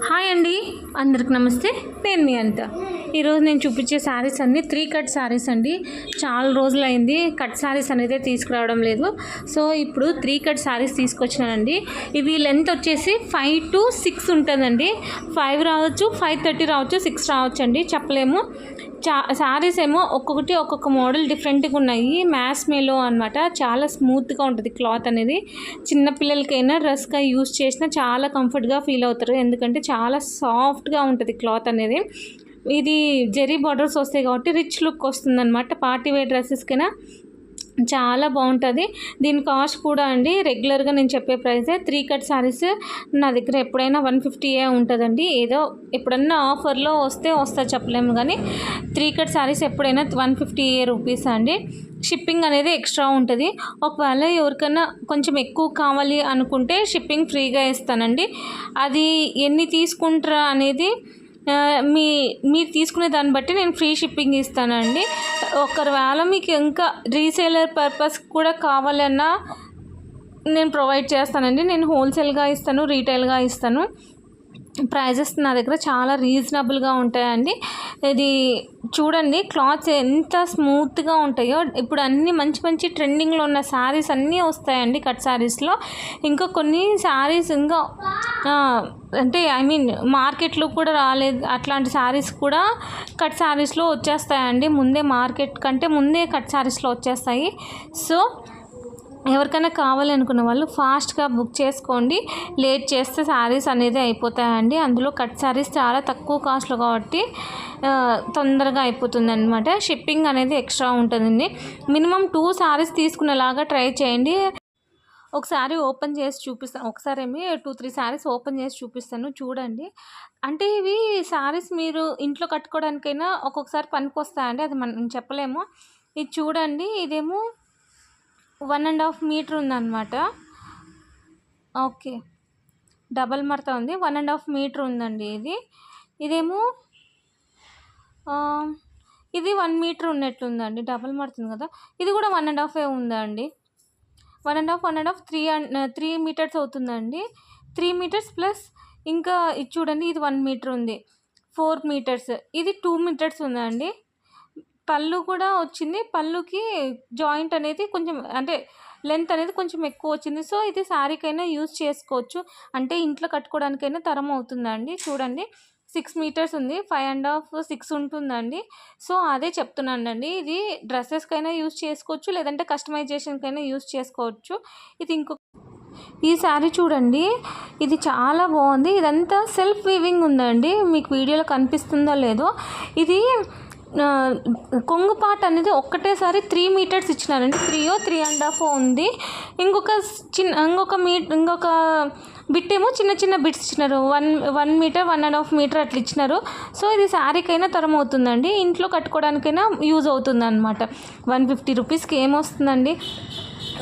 Hi అండి, అందరికి నమస్తే. నేను మీ అంత. ఈరోజు నేను చూపించే శారీస్ అన్నీ 3 కట్ శారీస్ అండి. చాలా రోజులైంది కట్ శారీస్ అనేది తీసుకురావడం లేదు. సో ఇప్పుడు 3 కట్ శారీస్ తీసుకొచ్చినానండి. ఇవి లెంత్ వచ్చేసి 5 to 6 ఉంటుందండి. 5 రావచ్చు, 5:30 రావచ్చు, 6 రావచ్చు అండి, చెప్పలేము. శారీస్ ఏమో ఒక్కొక్కటి ఒక్కొక్క మోడల్ డిఫరెంట్గా ఉన్నాయి. మ్యాస్ మేలో అనమాట. చాలా స్మూత్గా ఉంటుంది క్లాత్ అనేది. చిన్నపిల్లలకైనా డ్రెస్గా యూస్ చేసినా చాలా కంఫర్ట్గా ఫీల్ అవుతారు, ఎందుకంటే చాలా సాఫ్ట్గా ఉంటుంది క్లాత్ అనేది. ఇది జెరీ బార్డర్స్ వస్తాయి కాబట్టి రిచ్ లుక్ వస్తుంది అనమాట. పార్టీ వేర్ డ్రెస్సెస్కైనా చాలా బాగుంటుంది. దీని కాస్ట్ కూడా అండి రెగ్యులర్గా నేను చెప్పే ప్రైసే. 3 కట్ శారీస్ నా దగ్గర ఎప్పుడైనా 150 ఉంటుందండి. ఏదో ఎప్పుడన్నా ఆఫర్లో వస్తా చెప్పలేము, కానీ 3 కట్ శారీస్ ఎప్పుడైనా 150 రూపీస్ అండి. షిప్పింగ్ అనేది ఎక్స్ట్రా ఉంటుంది. ఒకవేళ ఎవరికైనా కొంచెం ఎక్కువ కావాలి అనుకుంటే షిప్పింగ్ ఫ్రీగా ఇస్తానండి. అది ఎన్ని తీసుకుంటారా అనేది మీరు తీసుకునే దాన్ని బట్టి నేను ఫ్రీ షిప్పింగ్ ఇస్తానండి. ఒకవేళ మీకు ఇంకా రీసేలర్ పర్పస్ కూడా కావాలన్నా నేను ప్రొవైడ్ చేస్తానండి. నేను హోల్సేల్గా ఇస్తాను, రీటైల్గా ఇస్తాను. ప్రైజెస్ నా దగ్గర చాలా రీజనబుల్గా ఉంటాయండి. ఇది చూడండి, క్లాత్స్ ఎంత స్మూత్గా ఉంటాయో. ఇప్పుడు అన్నీ మంచి మంచి ట్రెండింగ్లో ఉన్న శారీస్ అన్నీ వస్తాయండి కట్ శారీస్లో. ఇంకా కొన్ని శారీస్ ఇంకా అంటే మార్కెట్లో కూడా రాలేదు అట్లాంటి శారీస్ కూడా కట్ శారీస్లో వచ్చేస్తాయండి. ముందే మార్కెట్ కంటే ముందే కట్ శారీస్లో వచ్చేస్తాయి. సో ఎవరికైనా కావాలి అనుకున్న వాళ్ళు ఫాస్ట్గా బుక్ చేసుకోండి. లేట్ చేస్తే శారీస్ అనేది అయిపోతాయండి. అందులో కట్ శారీస్ చాలా తక్కువ కాస్ట్లో కాబట్టి తొందరగా అయిపోతుంది అనమాట. షిప్పింగ్ అనేది ఎక్స్ట్రా ఉంటుందండి. మినిమం 2 శారీస్ తీసుకునేలాగా ట్రై చేయండి. ఒకసారి ఓపెన్ చేసి చూపిస్తాను. ఒకసారి 2-3 శారీస్ ఓపెన్ చేసి చూపిస్తాను, చూడండి. అంటే ఇవి శారీస్ మీరు ఇంట్లో కట్టుకోవడానికైనా ఒక్కొక్కసారి పనికి వస్తాయండి, అది మనం చెప్పలేము. ఇది చూడండి, ఇదేమో 1.5 మీటర్ ఉందన్నమాట. ఓకే, డబల్ మడత ఉంది. 1.5 మీటర్ ఉందండి ఇదేమో ఇది 1 మీటర్ ఉన్నట్లుందండి. డబల్ మడుతుంది కదా. ఇది కూడా 1.5 ఉందండి. 1.5 3 మీటర్స్ అవుతుందండి. 3 మీటర్స్ ప్లస్ ఇంకా ఇది చూడండి, ఇది 1 మీటర్ ఉంది. 4 మీటర్స్. ఇది 2 మీటర్స్ ఉందండి. పళ్ళు కూడా వచ్చింది. పళ్ళుకి జాయింట్ అనేది కొంచెం అంటే లెంత్ అనేది కొంచెం ఎక్కువ వచ్చింది. సో ఇది శారీకైనా యూజ్ చేసుకోవచ్చు, అంటే ఇంట్లో కట్టుకోవడానికైనా తరం అవుతుందండి. చూడండి, 6 మీటర్స్ ఉంది. 5.5 6 ఉంటుందండి. సో అదే చెప్తున్నానండి, ఇది డ్రెస్సెస్కైనా యూజ్ చేసుకోవచ్చు, లేదంటే కస్టమైజేషన్కైనా యూజ్ చేసుకోవచ్చు. ఇది ఈ శారీ చూడండి, ఇది చాలా బాగుంది. ఇదంతా సెల్ఫ్ వీవింగ్ ఉందండి. మీకు వీడియోలో కనిపిస్తుందో లేదో. ఇది కొంగు పార్ట్ అనేది ఒక్కటేసారి 3 మీటర్స్ ఇచ్చినారండి. 3.5 ఉంది. ఇంకొక బిట్ ఏమో చిన్న చిన్న బిట్స్ ఇచ్చినారు. 1 మీటర్ 1.5 మీటర్ అట్లా ఇచ్చినారు. సో ఇది శారీకైనా తరం అవుతుందండి, ఇంట్లో కట్టుకోవడానికైనా యూజ్ అవుతుంది అనమాట. 150 రూపీస్కి ఏమొస్తుందండి.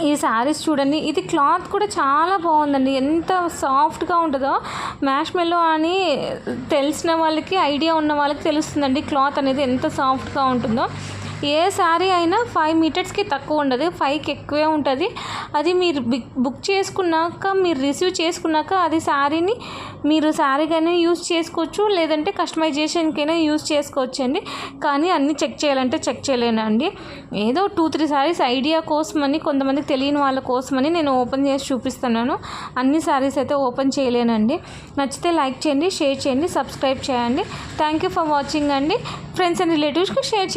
ఈ శారీస్ చూడండి, ఇది క్లాత్ కూడా చాలా బాగుందండి. ఎంత సాఫ్ట్గా ఉంటుందో. మ్యాష్ మెల్లో అని తెలిసిన వాళ్ళకి, ఐడియా ఉన్న వాళ్ళకి తెలుస్తుందండి క్లాత్ అనేది ఎంత సాఫ్ట్గా ఉంటుందో. ఏ శారీ అయినా 5 మీటర్స్కి తక్కువ ఉండదు, 5కి ఎక్కువే ఉంటుంది. అది మీరు బుక్ చేసుకున్నాక, మీరు రిసీవ్ చేసుకున్నాక అది శారీని మీరు శారీకైనా యూజ్ చేసుకోవచ్చు, లేదంటే కస్టమైజేషన్కైనా యూజ్ చేసుకోవచ్చు అండి. కానీ అన్నీ చెక్ చేయాలంటే చెక్ చేయలేనండి. ఏదో 2-3 శారీస్ ఐడియా కోసమని, కొంతమందికి తెలియని వాళ్ళ కోసమని నేను ఓపెన్ చేసి చూపిస్తున్నాను. అన్ని శారీస్ అయితే ఓపెన్ చేయలేనండి. నచ్చితే లైక్ చేయండి, షేర్ చేయండి, సబ్స్క్రైబ్ చేయండి. థ్యాంక్ యూ ఫర్ వాచింగ్ అండి. ఫ్రెండ్స్ అండ్ రిలేటివ్స్కి షేర్ చేయండి.